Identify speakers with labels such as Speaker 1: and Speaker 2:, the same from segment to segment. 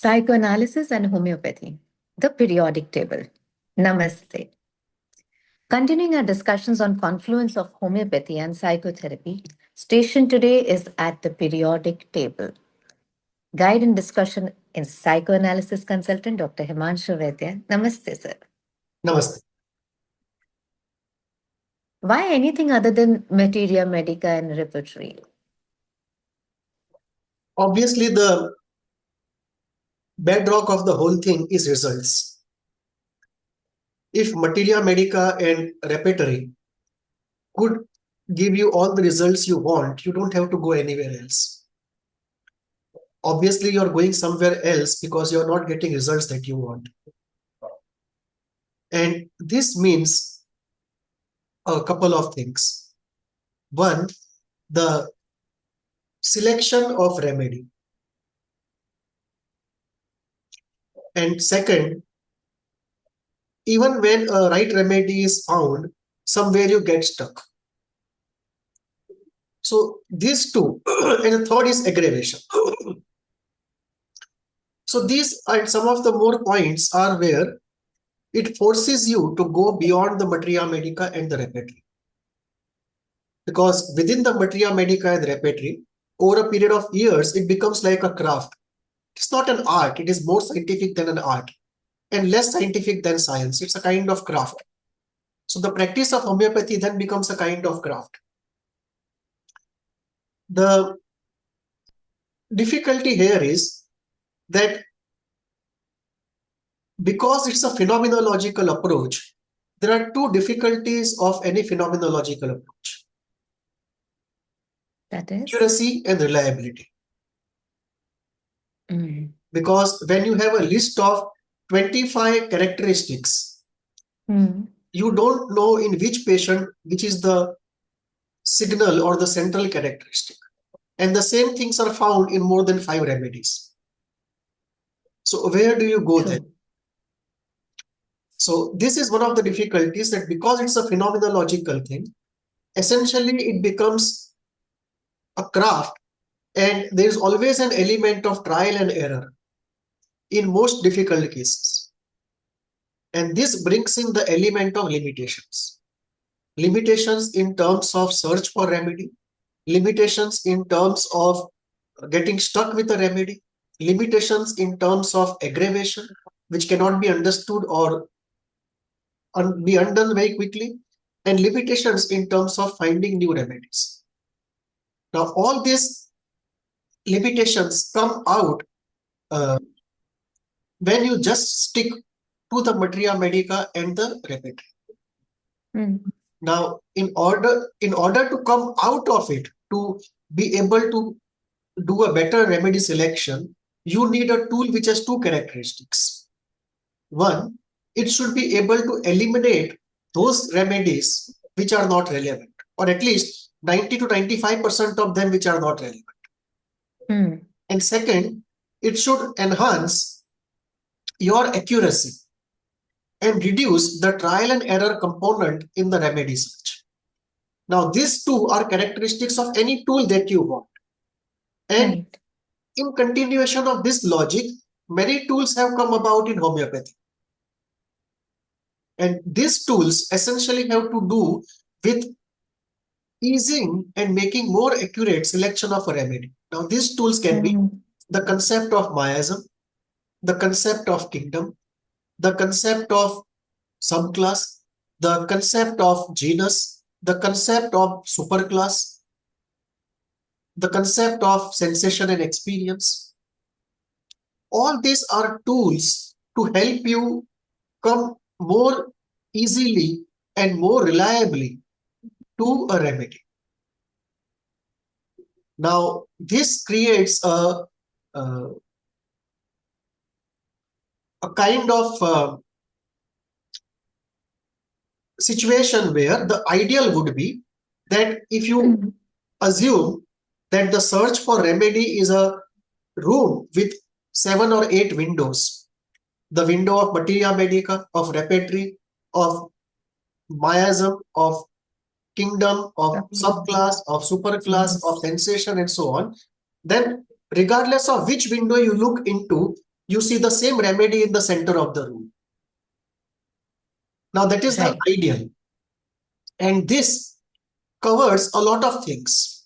Speaker 1: Psychoanalysis and Homeopathy, the periodic table. Namaste. Continuing our discussions on confluence of homeopathy and psychotherapy, station today is at the periodic table. Guide and discussion in psychoanalysis consultant Dr. Himanshu Vaidya. Namaste, sir.
Speaker 2: Namaste.
Speaker 1: Why anything other than materia medica and repertory?
Speaker 2: Obviously, the bedrock of the whole thing is results. If materia medica and repertory could give you all the results you want, you don't have to go anywhere else. Obviously, you're going somewhere else because you're not getting results that you want. And this means a couple of things. One, the selection of remedy. And second, even when a right remedy is found, somewhere you get stuck. So these two, and the third is aggravation. So these and some of the more points are where it forces you to go beyond the materia medica and the repertory. Because within the materia medica and the repertory, over a period of years, it becomes like a craft. It's not an art, it is more scientific than an art and less scientific than science. It's a kind of craft. So the practice of homeopathy then becomes a kind of craft. The difficulty here is that because it's a phenomenological approach, there are two difficulties of any phenomenological approach.
Speaker 1: That is?
Speaker 2: Accuracy and reliability. Because when you have a list of 25 characteristics, you don't know in which patient, which is the signal or the central characteristic. And the same things are found in more than 5 remedies. So where do you go then? So this is one of the difficulties, that because it's a phenomenological thing, essentially it becomes a craft, and there is always an element of trial and error in most difficult cases. And this brings in the element of limitations. Limitations in terms of search for remedy, limitations in terms of getting stuck with a remedy, limitations in terms of aggravation, which cannot be understood or be undone very quickly, and limitations in terms of finding new remedies. Now, all these limitations come out when you just stick to the materia medica and the repertory. Now, in order to come out of it, to be able to do a better remedy selection, you need a tool which has two characteristics. One, it should be able to eliminate those remedies which are not relevant, or at least 90 to 95% of them which are not relevant. And second, it should enhance your accuracy and reduce the trial and error component in the remedy search. Now, these two are characteristics of any tool that you want. And in continuation of this logic, many tools have come about in homeopathy. And these tools essentially have to do with easing and making more accurate selection of a remedy. Now, these tools can be the concept of miasm, the concept of kingdom, the concept of subclass, the concept of genus, the concept of superclass, the concept of sensation and experience. All these are tools to help you come more easily and more reliably to a remedy. Now, this creates a kind of situation where the ideal would be that if you assume that the search for remedy is a room with 7 or 8 windows, the window of materia medica, of repertory, of miasm, of kingdom, of subclass, of superclass, of sensation, and so on, then regardless of which window you look into, you see the same remedy in the center of the room. Now that is the ideal. And this covers a lot of things.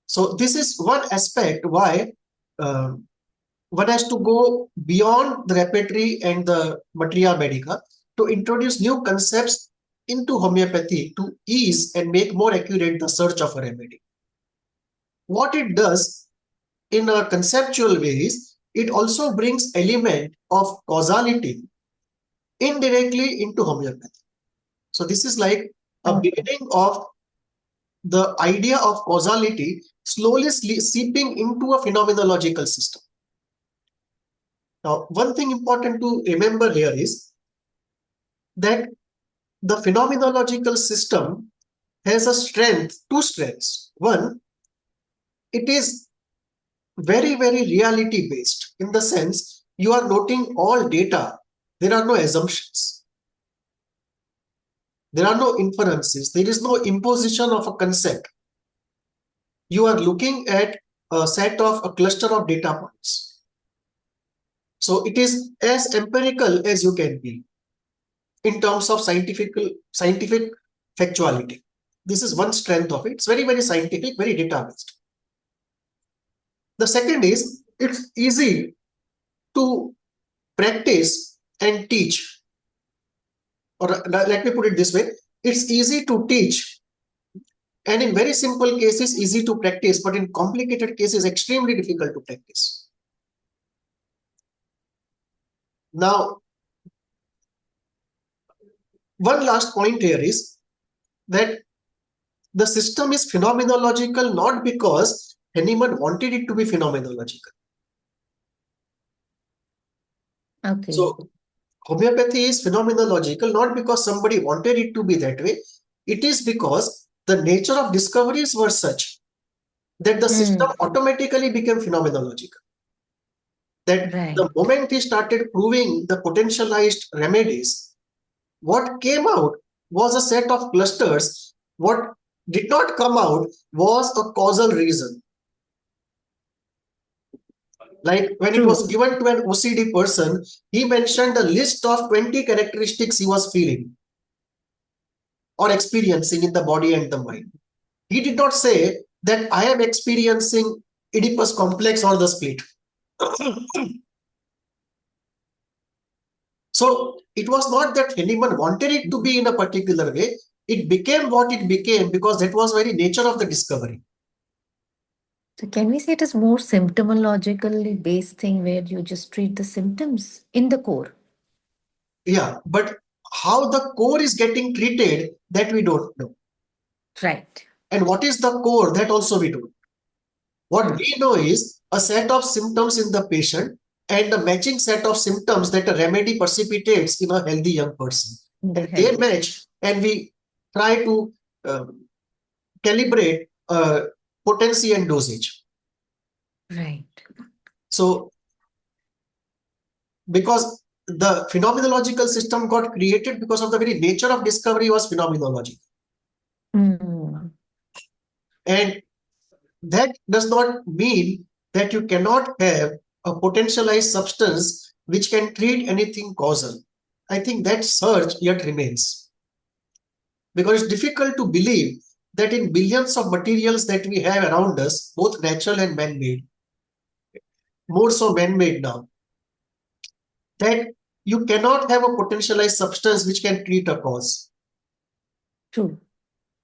Speaker 2: So this is one aspect why one has to go beyond the repertory and the materia medica to introduce new concepts into homeopathy to ease and make more accurate the search of a remedy. What it does in a conceptual way is it also brings element of causality indirectly into homeopathy. So this is like a beginning of the idea of causality slowly seeping into a phenomenological system. Now, one thing important to remember here is that the phenomenological system has a strength, two strengths. One, it is very, very reality based in the sense you are noting all data. There are no assumptions. There are no inferences. There is no imposition of a concept. You are looking at a cluster of data points. So it is as empirical as you can be in terms of scientific factuality. This is one strength of it. It's very, very scientific, very data based. The second is it's easy to practice and teach. Or let me put it this way, it's easy to teach and in very simple cases easy to practice, but in complicated cases extremely difficult to practice. Now, one last point here is that the system is phenomenological not because anyone wanted it to be phenomenological.
Speaker 1: Okay.
Speaker 2: So homeopathy is phenomenological not because somebody wanted it to be that way. It is because the nature of discoveries were such that the system automatically became phenomenological. That the moment he started proving the potentialized remedies, what came out was a set of clusters. What did not come out was a causal reason. Like when it was given to an OCD person, he mentioned a list of 20 characteristics he was feeling or experiencing in the body and the mind. He did not say that I am experiencing Oedipus complex or the split. So it was not that anyone wanted it to be in a particular way. It became what it became because that was very nature of the discovery.
Speaker 1: So can we say it is more symptomologically based thing where you just treat the symptoms in the core?
Speaker 2: Yeah, but how the core is getting treated, that we don't know.
Speaker 1: Right.
Speaker 2: And what is the core, that also we don't know. What we know is a set of symptoms in the patient and a matching set of symptoms that a remedy precipitates in a healthy young person. They match and we try to calibrate potency and dosage.
Speaker 1: Right.
Speaker 2: So, because the phenomenological system got created because of the very nature of discovery was phenomenology. And that does not mean that you cannot have a potentialized substance which can treat anything causal. I think that search yet remains. Because it's difficult to believe that in billions of materials that we have around us, both natural and man-made, more so man-made now, that you cannot have a potentialized substance which can treat a cause.
Speaker 1: True.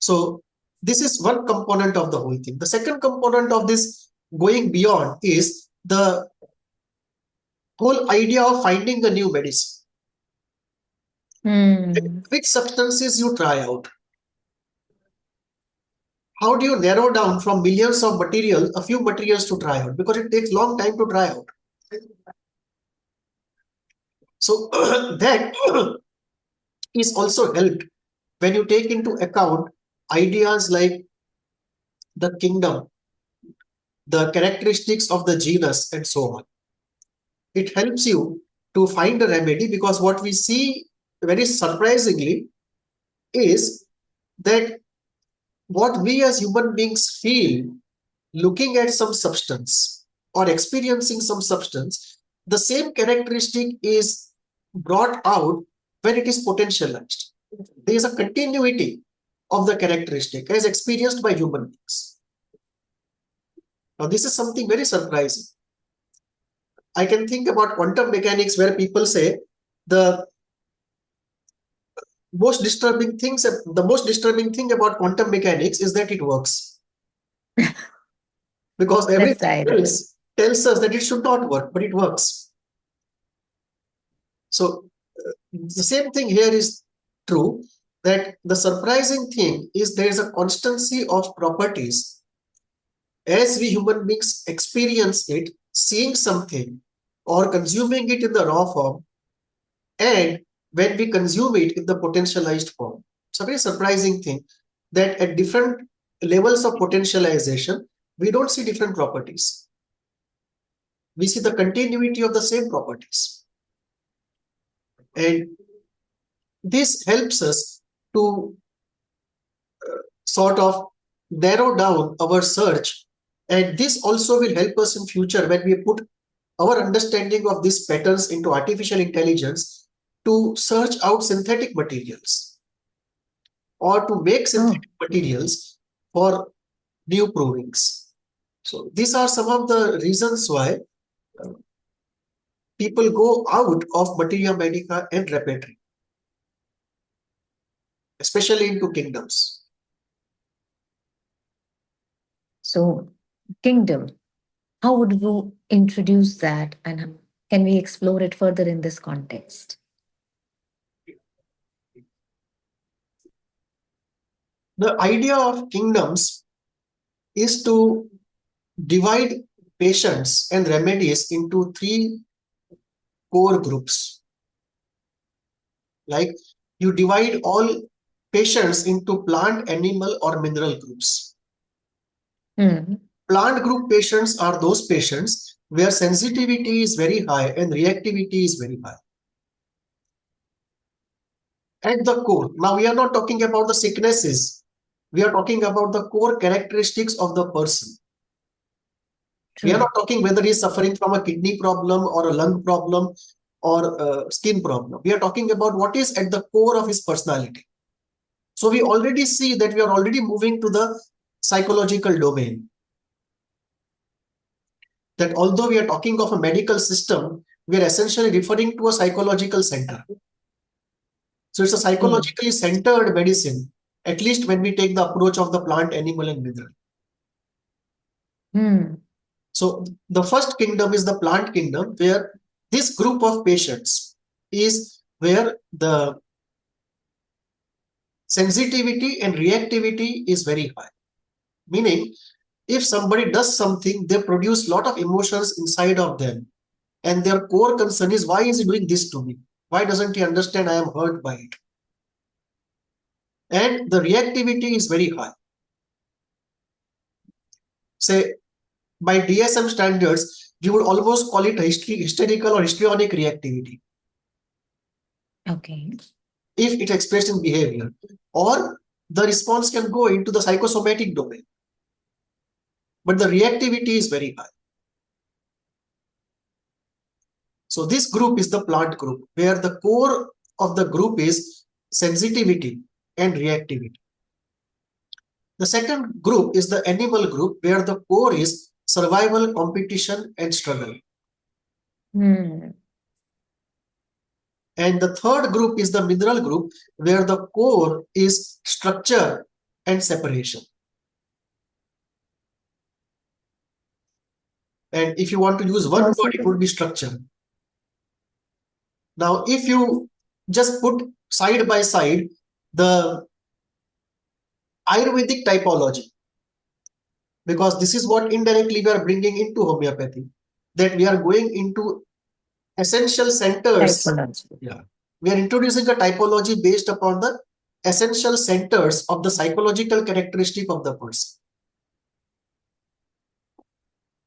Speaker 2: So this is one component of the whole thing. The second component of this going beyond is the whole idea of finding a new medicine. Which substances you try out? How do you narrow down from millions of materials, a few materials to try out? Because it takes long time to try out. So that is also helped when you take into account ideas like the kingdom, the characteristics of the genus, and so on. It helps you to find a remedy because what we see very surprisingly is that what we as human beings feel looking at some substance or experiencing some substance, the same characteristic is brought out when it is potentialized. There is a continuity of the characteristic as experienced by human beings. Now, this is something very surprising. I can think about quantum mechanics where people say the most disturbing thing about quantum mechanics is that it works. Because everything else tells us that it should not work, but it works. So the same thing here is true, that the surprising thing is there is a constancy of properties as we human beings experience it, seeing something or consuming it in the raw form, and when we consume it in the potentialized form. It's a very surprising thing that at different levels of potentialization, we don't see different properties. We see the continuity of the same properties. And this helps us to sort of narrow down our search. And this also will help us in future when we put our understanding of these patterns into artificial intelligence to search out synthetic materials or to make synthetic materials for new provings. So these are some of the reasons why people go out of materia medica and repertory, especially into kingdoms.
Speaker 1: So, kingdom, how would you introduce that, and can we explore it further in this context?
Speaker 2: The idea of kingdoms is to divide patients and remedies into three core groups. Like you divide all patients into plant, animal, or mineral groups. Plant group patients are those patients where sensitivity is very high and reactivity is very high. At the core, now we are not talking about the sicknesses, we are talking about the core characteristics of the person. We are not talking whether he is suffering from a kidney problem or a lung problem or a skin problem. We are talking about what is at the core of his personality. So we already see that we are already moving to the psychological domain. That although we are talking of a medical system, we are essentially referring to a psychological center. So it's a psychologically centered medicine, at least when we take the approach of the plant, animal, and mineral. So the first kingdom is the plant kingdom, where this group of patients is where the sensitivity and reactivity is very high. Meaning, if somebody does something, they produce a lot of emotions inside of them. And their core concern is, why is he doing this to me? Why doesn't he understand I am hurt by it? And the reactivity is very high. Say, by DSM standards, you would almost call it hysterical or histrionic reactivity.
Speaker 1: Okay.
Speaker 2: If it's expressed in behavior. Or the response can go into the psychosomatic domain. But the reactivity is very high. So this group is the plant group, where the core of the group is sensitivity and reactivity. The second group is the animal group, where the core is survival, competition, and struggle. And the third group is the mineral group, where the core is structure and separation. And if you want to use one word, it would be structure. Now, if you just put side by side the Ayurvedic typology, because this is what indirectly we are bringing into homeopathy, that we are going into essential centers. Yeah, we are introducing a typology based upon the essential centers of the psychological characteristic of the person.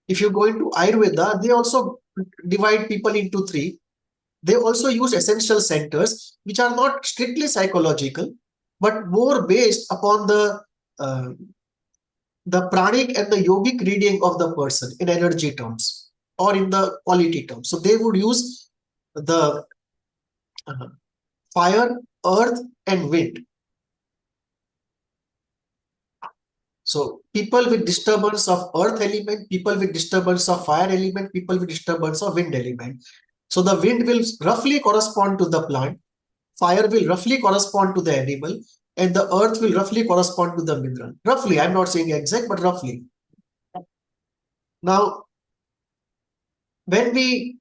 Speaker 2: If you go into Ayurveda, they also divide people into three. They also use essential centers, which are not strictly psychological, but more based upon the pranic and the yogic reading of the person in energy terms, or in the quality terms. So they would use the fire, earth, and wind. So people with disturbance of earth element, people with disturbance of fire element, people with disturbance of wind element. So the wind will roughly correspond to the plant, fire will roughly correspond to the animal, and the earth will roughly correspond to the mineral. Roughly, I'm not saying exact, but roughly. Now, when we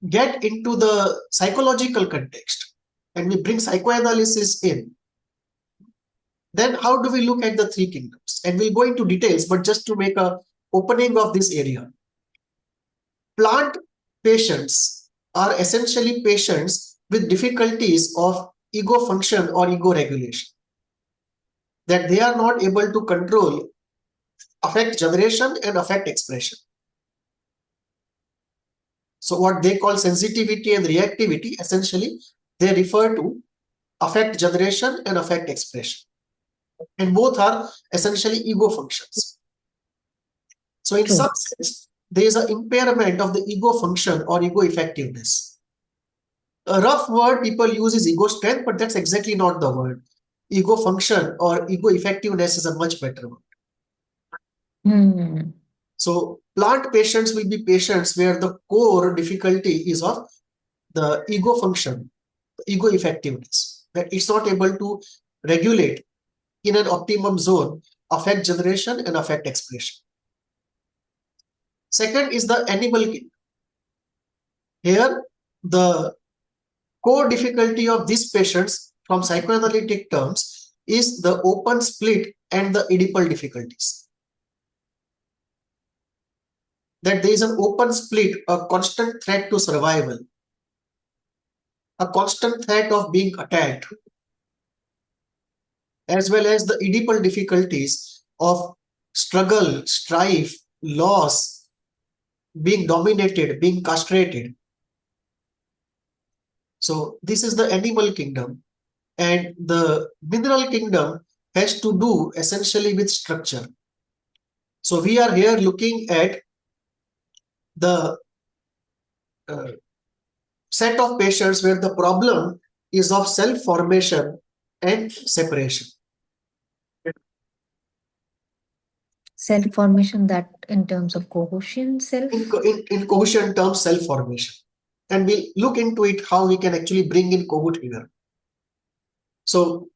Speaker 2: get into the psychological context and we bring psychoanalysis in, then how do we look at the three kingdoms? And we'll go into details, but just to make a opening of this area. Plant patients are essentially patients with difficulties of ego function or ego regulation, that they are not able to control affect generation and affect expression. So what they call sensitivity and reactivity, essentially, they refer to affect generation and affect expression. And both are essentially ego functions. So in some sense, there is an impairment of the ego function or ego effectiveness. A rough word people use is ego strength, but that's exactly not the word. Ego function or ego effectiveness is a much better word. So plant patients will be patients where the core difficulty is of the ego function, ego effectiveness, that it's not able to regulate in an optimum zone, affect generation and affect expression. Second is the animal kingdom. Here, the core difficulty of these patients from psychoanalytic terms is the open split and the Oedipal difficulties. That there is an open split, a constant threat to survival, a constant threat of being attacked, as well as the Oedipal difficulties of struggle, strife, loss, being dominated, being castrated. So this is the animal kingdom, and the mineral kingdom has to do essentially with structure. So we are here looking at the set of patients where the problem is of self-formation and separation.
Speaker 1: Self-formation, that in terms of cohesion self?
Speaker 2: In cohesion terms, self-formation. And we'll look into it how we can actually bring in cohort here. So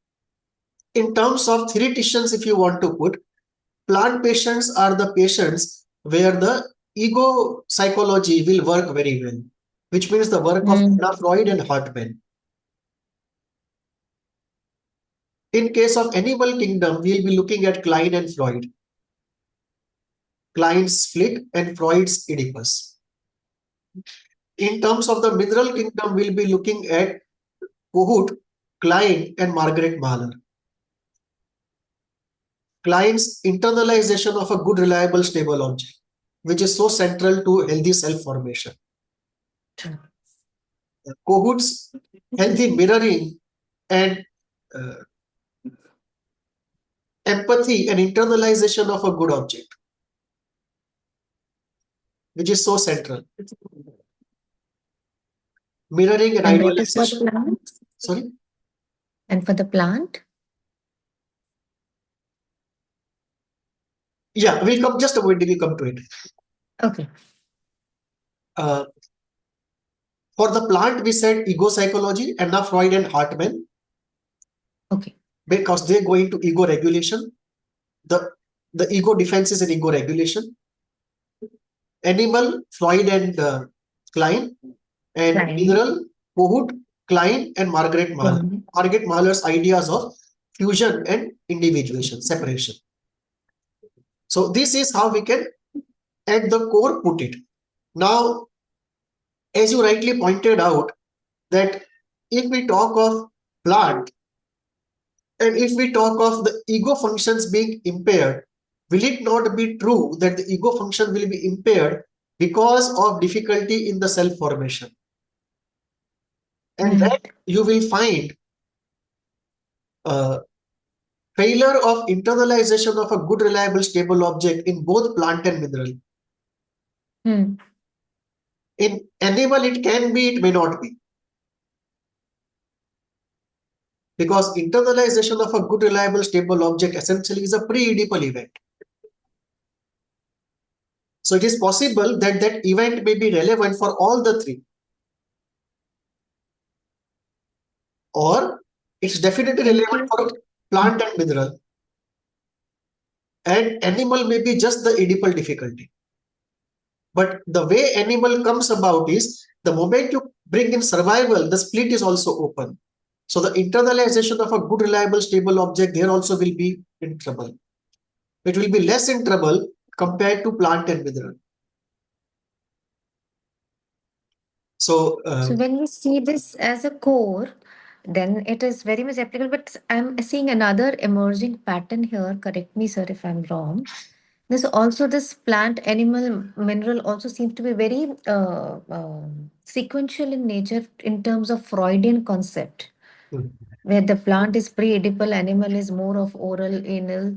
Speaker 2: in terms of theoreticians, if you want to put, plant patients are the patients where the ego psychology will work very well, which means the work of Freud and Hartmann. In case of animal kingdom, we'll be looking at Klein and Freud. Klein's split and Freud's Oedipus. In terms of the mineral kingdom, we'll be looking at Kohut, Klein, and Margaret Mahler. Klein's internalization of a good, reliable, stable object, which is so central to healthy self-formation. Kohut's healthy mirroring and empathy and internalization of a good object, which is so central. Mirroring and idealization. Sorry?
Speaker 1: And for the plant?
Speaker 2: Yeah, we'll come just a minute, we'll come to it.
Speaker 1: Okay.
Speaker 2: For the plant, we said ego psychology, and now Freud and Hartmann.
Speaker 1: Okay.
Speaker 2: Because they go into ego regulation. The ego defenses and ego regulation. Animal, Freud and Klein. And mineral, Kohut, Klein, and Margaret Mahler. Margaret Mahler's ideas of fusion and individuation, separation. So this is how we can, at the core, put it. Now, as you rightly pointed out, that if we talk of plant, and if we talk of the ego functions being impaired, will it not be true that the ego function will be impaired because of difficulty in the self-formation? And that you will find failure of internalization of a good, reliable, stable object in both plant and mineral.
Speaker 1: Hmm.
Speaker 2: In animal, it can be, it may not be. Because internalization of a good, reliable, stable object essentially is a pre-Oedipal event. So it is possible that that event may be relevant for all the three. Or it's definitely relevant for plant and mineral. And animal may be just the Oedipal difficulty. But the way animal comes about is the moment you bring in survival, the split is also open. So the internalization of a good, reliable, stable object there also will be in trouble. It will be less in trouble compared to plant and mineral. So
Speaker 1: when we see this as a core, then it is very much applicable. But I'm seeing another emerging pattern here. Correct me, sir, if I'm wrong. There's also this plant, animal, mineral also seems to be very sequential in nature in terms of Freudian concept, where the plant is pre-Oedipal, animal is more of oral, anal,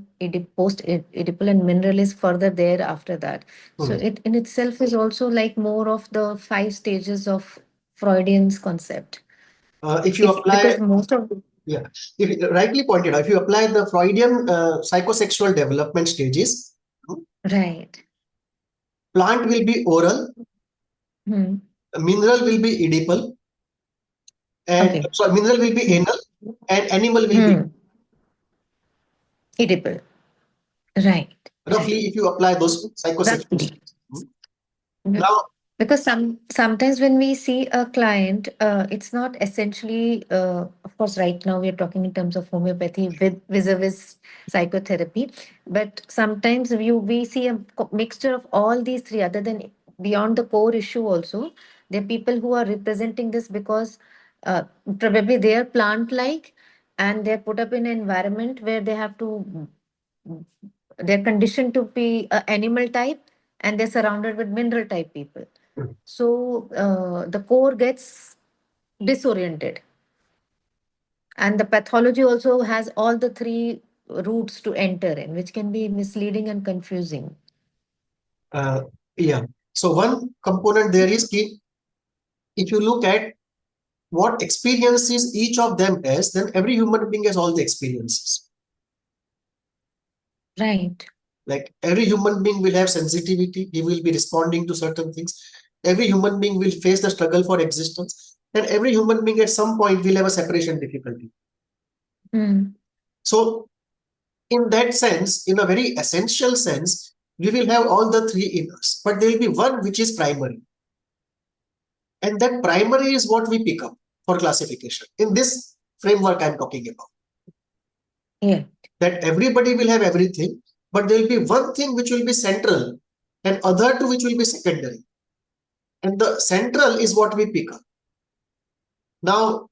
Speaker 1: post-Oedipal, and mineral is further there after that. So it in itself is also like more of the 5 stages of Freudian's concept.
Speaker 2: if you apply,
Speaker 1: because most of
Speaker 2: yeah, if rightly pointed out, if you apply the Freudian psychosexual development stages,
Speaker 1: right,
Speaker 2: plant will be oral, mineral will be Oedipal, and
Speaker 1: okay,
Speaker 2: sorry, mineral will be anal, and animal will be
Speaker 1: Oedipal, right,
Speaker 2: roughly if you apply those psychosexual
Speaker 1: roughly.
Speaker 2: stages. Now,
Speaker 1: Because sometimes when we see a client, it's not essentially, of course, right now we are talking in terms of homeopathy with vis-a-vis psychotherapy, but sometimes we see a mixture of all these three, other than beyond the core issue also. There are people who are representing this because uh, probably they are plant-like and they're put up in an environment where they have to, they're conditioned to be animal type and they're surrounded with mineral type people. So the core gets disoriented. And the pathology also has all the three routes to enter in, which can be misleading and confusing.
Speaker 2: yeah. So one component there is key. If you look at what experiences each of them has, then every human being has all the experiences.
Speaker 1: Right.
Speaker 2: Like every human being will have sensitivity. He will be responding to certain things. Every human being will face the struggle for existence. And every human being at some point will have a separation difficulty. So in that sense, in a very essential sense, we will have all the three in us, but there will be one which is primary. And that primary is what we pick up for classification. In this framework I'm talking about.
Speaker 1: Yeah.
Speaker 2: That everybody will have everything, but there will be one thing which will be central and other two which will be secondary. And the central is what we pick up. Now,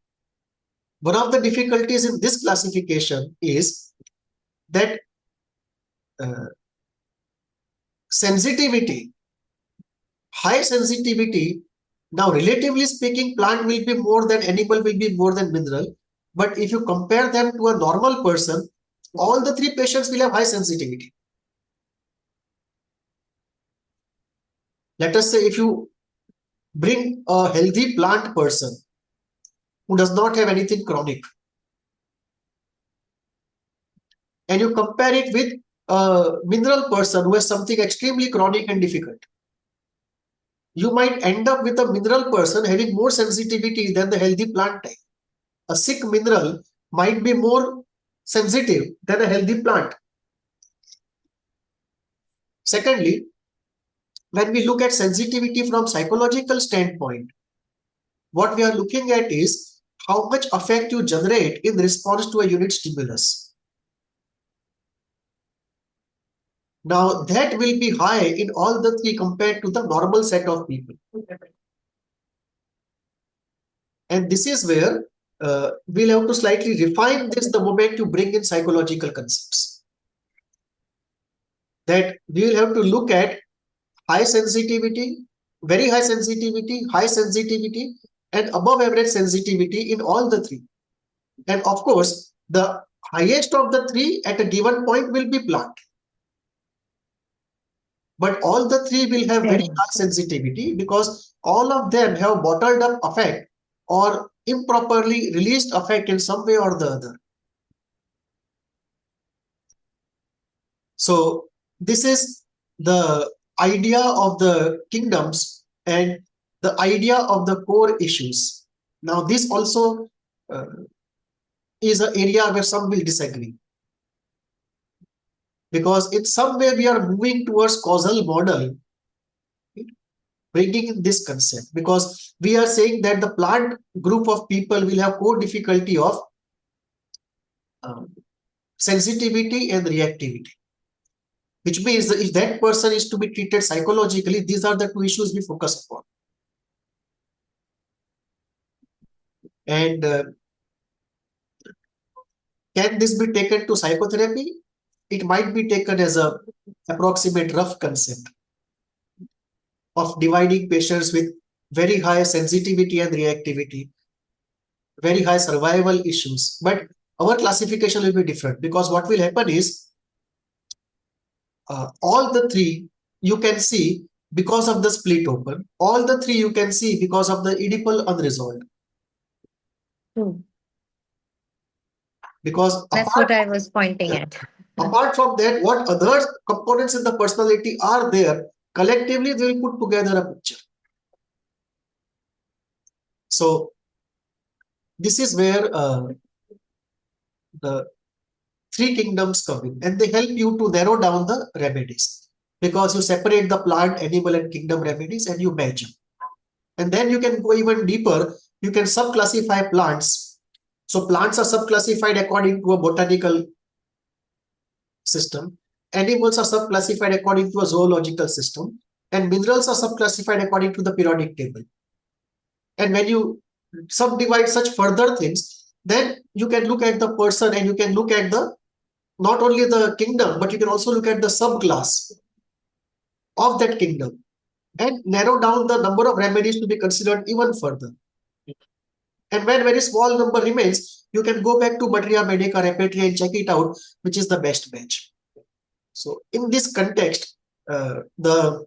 Speaker 2: one of the difficulties in this classification is that sensitivity, high sensitivity, now relatively speaking, plant will be more than animal, will be more than mineral. But if you compare them to a normal person, all the three patients will have high sensitivity. Let us say if you bring a healthy plant person who does not have anything chronic, and you compare it with a mineral person who has something extremely chronic and difficult, you might end up with a mineral person having more sensitivity than the healthy plant type. A sick mineral might be more sensitive than a healthy plant. Secondly, when we look at sensitivity from psychological standpoint, what we are looking at is how much affect you generate in response to a unit stimulus. Now that will be high in all the three compared to the normal set of people. And this is where we'll have to slightly refine this the moment you bring in psychological concepts. That we will have to look at high sensitivity, very high sensitivity, and above average sensitivity in all the three. And of course, the highest of the three at a given point will be plant. But all the three will have very high sensitivity because all of them have bottled up affect or improperly released affect in some way or the other. So this is the idea of the kingdoms and the idea of the core issues. Now this also is an area where some will disagree. Because in some way we are moving towards causal model, bringing in this concept, because we are saying that the plant group of people will have core difficulty of sensitivity and reactivity, which means that if that person is to be treated psychologically, these are the two issues we focus upon. And can this be taken to psychotherapy? It might be taken as a approximate rough concept of dividing patients with very high sensitivity and reactivity, very high survival issues. But our classification will be different, because what will happen is all the three you can see because of the split open, all the three you can see because of the Oedipal unresolved. Because
Speaker 1: that's what I was pointing at.
Speaker 2: Apart from that, what other components in the personality are there, collectively they will put together a picture. So this is where the three kingdoms come in, and they help you to narrow down the remedies, because you separate the plant, animal and kingdom remedies and you match them. And then you can go even deeper. You can subclassify plants. So plants are subclassified according to a botanical system. Animals are subclassified according to a zoological system. And minerals are subclassified according to the periodic table. And when you subdivide such further things, then you can look at the person and you can look at the not only the kingdom, but you can also look at the subclass of that kingdom and narrow down the number of remedies to be considered even further. And when very small number remains, you can go back to Materia Medica repertory and check it out, which is the best batch. So in this context, the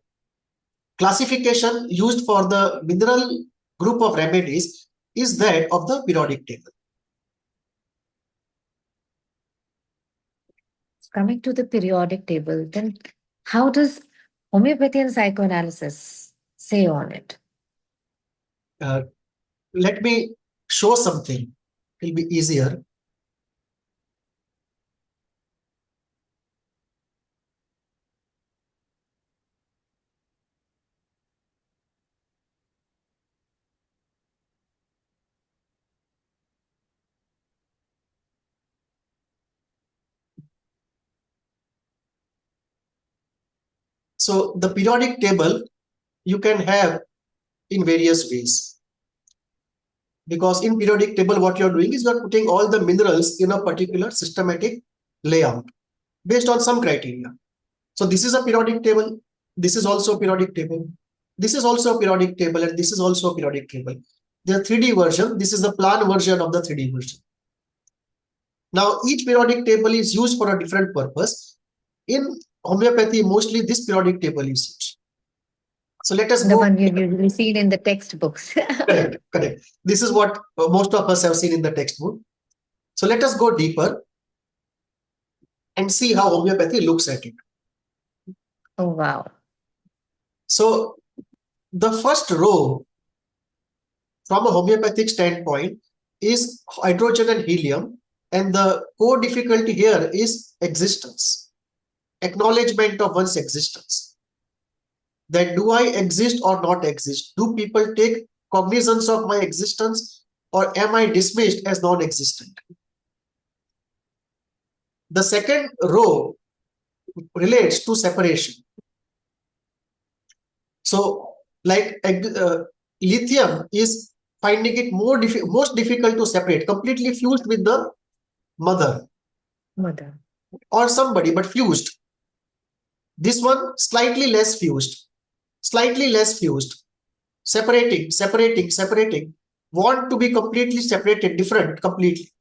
Speaker 2: classification used for the mineral group of remedies is that of the periodic table.
Speaker 1: Coming to the periodic table, then how does homeopathy and psychoanalysis say on it?
Speaker 2: Let me show something. It will be easier. So the periodic table you can have in various ways. Because in periodic table, what you're doing is you're putting all the minerals in a particular systematic layout based on some criteria. So this is a periodic table. This is also a periodic table. This is also a periodic table, and this is also a periodic table. The 3D version, this is the plan version of the 3D version. Now, each periodic table is used for a different purpose. In homeopathy, mostly this periodic table is used. So let us
Speaker 1: go. The one you usually seen in the textbooks.
Speaker 2: Correct, correct. This is what most of us have seen in the textbook. So let us go deeper and see how homeopathy looks at it.
Speaker 1: Oh, wow.
Speaker 2: So the first row from a homeopathic standpoint is hydrogen and helium, and the core difficulty here is existence, acknowledgement of one's existence. That do I exist or not exist? Do people take cognizance of my existence, or am I dismissed as non-existent? The second row relates to separation. So like lithium is finding it most difficult to separate, completely fused with the mother or somebody, but fused. This one slightly less fused, separating, want to be completely separated, different completely.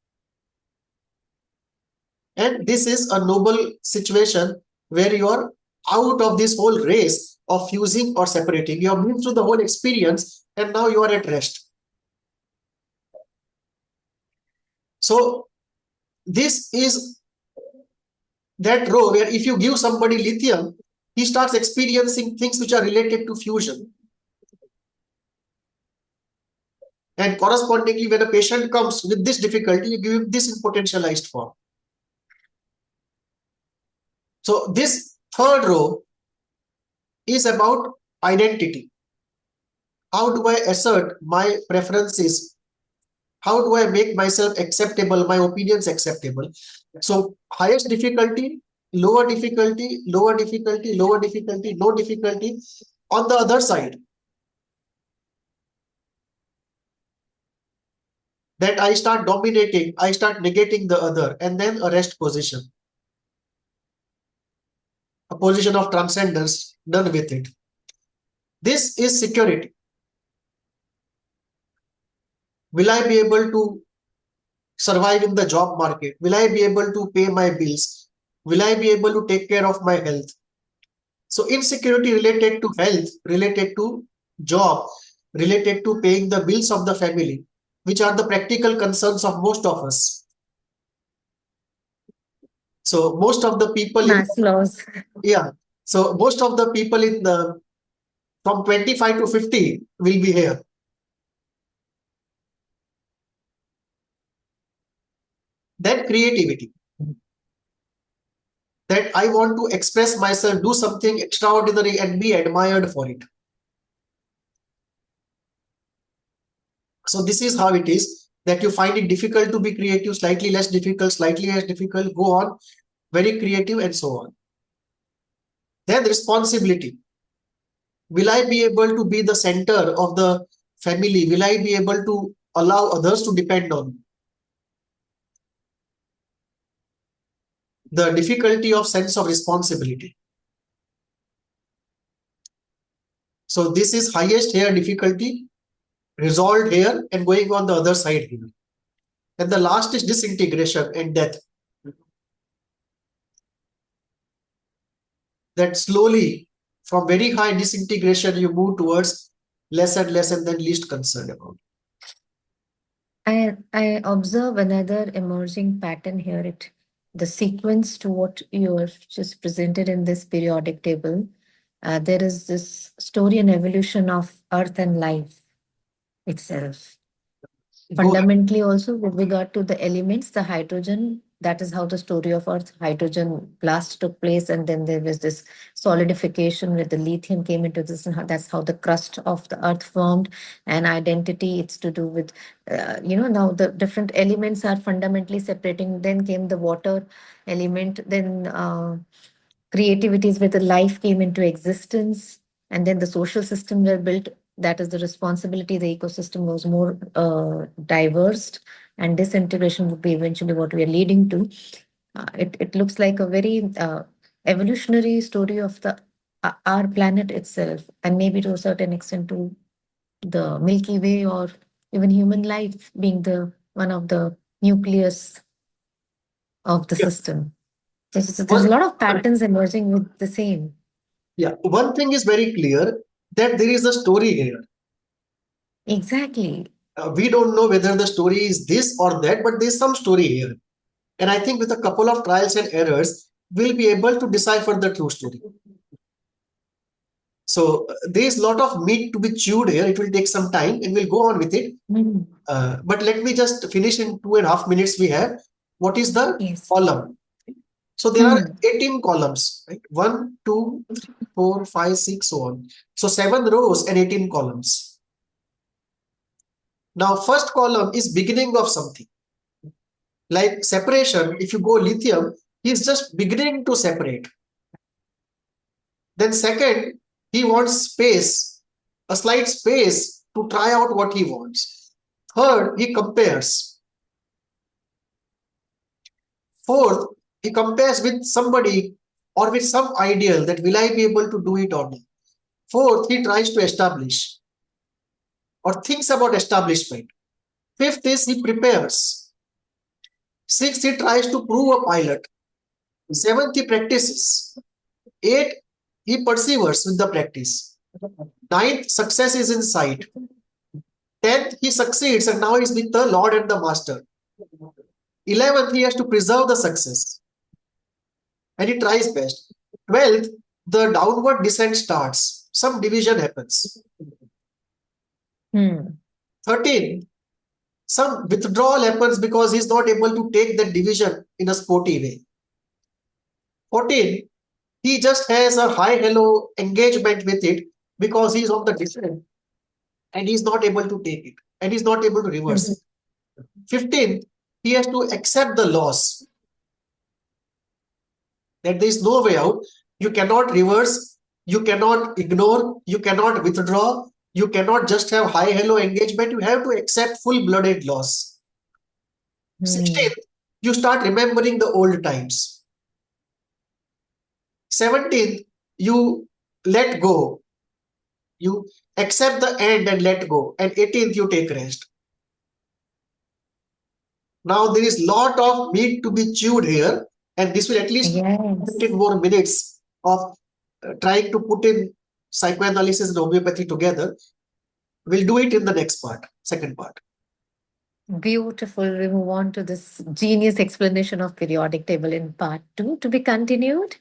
Speaker 2: And this is a noble situation where you are out of this whole race of fusing or separating. You have been through the whole experience and now you are at rest. So this is that row where if you give somebody lithium, he starts experiencing things which are related to fusion. And correspondingly, when a patient comes with this difficulty, you give him this in potentialized form. So this third row is about identity. How do I assert my preferences? How do I make myself acceptable, my opinions acceptable? So highest difficulty, lower difficulty, lower difficulty, lower difficulty, no difficulty. On the other side, that I start dominating, I start negating the other, and then a rest position. A position of transcendence, done with it. This is security. Will I be able to survive in the job market? Will I be able to pay my bills? Will I be able to take care of my health? So insecurity related to health, related to job, related to paying the bills of the family, which are the practical concerns of most of us. So most of the people so most of the people in the from 25 to 50 will be here. Then creativity. That I want to express myself, do something extraordinary and be admired for it. So this is how it is, that you find it difficult to be creative, slightly less difficult, go on, very creative and so on. Then responsibility. Will I be able to be the center of the family? Will I be able to allow others to depend on me? The difficulty of sense of responsibility. So this is highest here difficulty, resolved here and going on the other side here. And the last is disintegration and death. That slowly from very high disintegration you move towards less and less and then least concerned about.
Speaker 1: I observe another emerging pattern here. The sequence to what you have just presented in this periodic table. There is this story and evolution of Earth and life itself. Fundamentally, also with regard to the elements, the hydrogen, that is how the story of Earth hydrogen blast took place, and then there was this solidification where the lithium came into this, and that's how the crust of the Earth formed. And identity, it's to do with, now the different elements are fundamentally separating. Then came the water element, then creativity is where the life came into existence, and then the social system were built. That is the responsibility. The ecosystem was more diverse, and disintegration would be eventually what we are leading to. It looks like a very evolutionary story of the our planet itself, and maybe to a certain extent to the Milky Way, or even human life being the one of the nucleus of the system. There's a lot of patterns emerging with the same.
Speaker 2: Yeah, one thing is very clear, that there is a story here.
Speaker 1: Exactly.
Speaker 2: We don't know whether the story is this or that, but there's some story here. And I think with a couple of trials and errors, we'll be able to decipher the true story. So there's a lot of meat to be chewed here. It will take some time and we'll go on with it. But let me just finish in 2.5 minutes we have. What is the column? So there are 18 columns, right? 1, 2, 3, 4, 5, 6, so on. So 7 rows and 18 columns. Now, first column is beginning of something. Like separation, if you go lithium, he's just beginning to separate. Then second, he wants space, a slight space to try out what he wants. Third, he compares. Fourth, he compares with somebody or with some ideal that will I be able to do it or not. Fourth, he tries to establish or thinks about establishment. Fifth is he prepares. Sixth, he tries to prove a pilot. Seventh, he practices. Eighth, he perseveres with the practice. 9th, success is in sight. 10th, he succeeds and now he's with the Lord and the Master. 11th, he has to preserve the success and he tries best. 12th, the downward descent starts. Some division happens. 13th, some withdrawal happens because he's not able to take that division in a sporty way. 14th, he just has a high-hello engagement with it because he's on the descent and he's not able to take it and he's not able to reverse it. 15th, he has to accept the loss. That there is no way out. You cannot reverse, you cannot ignore, you cannot withdraw, you cannot just have high-hello engagement. You have to accept full-blooded loss. 16th, you start remembering the old times. 17th, you let go. You accept the end and let go. And 18th, you take rest. Now, there is a lot of meat to be chewed here. And this will at least 15 more minutes of trying to put in psychoanalysis and homeopathy together. We'll do it in the next part, second part.
Speaker 1: Beautiful. We move on to this genius explanation of periodic table in part 2 to be continued.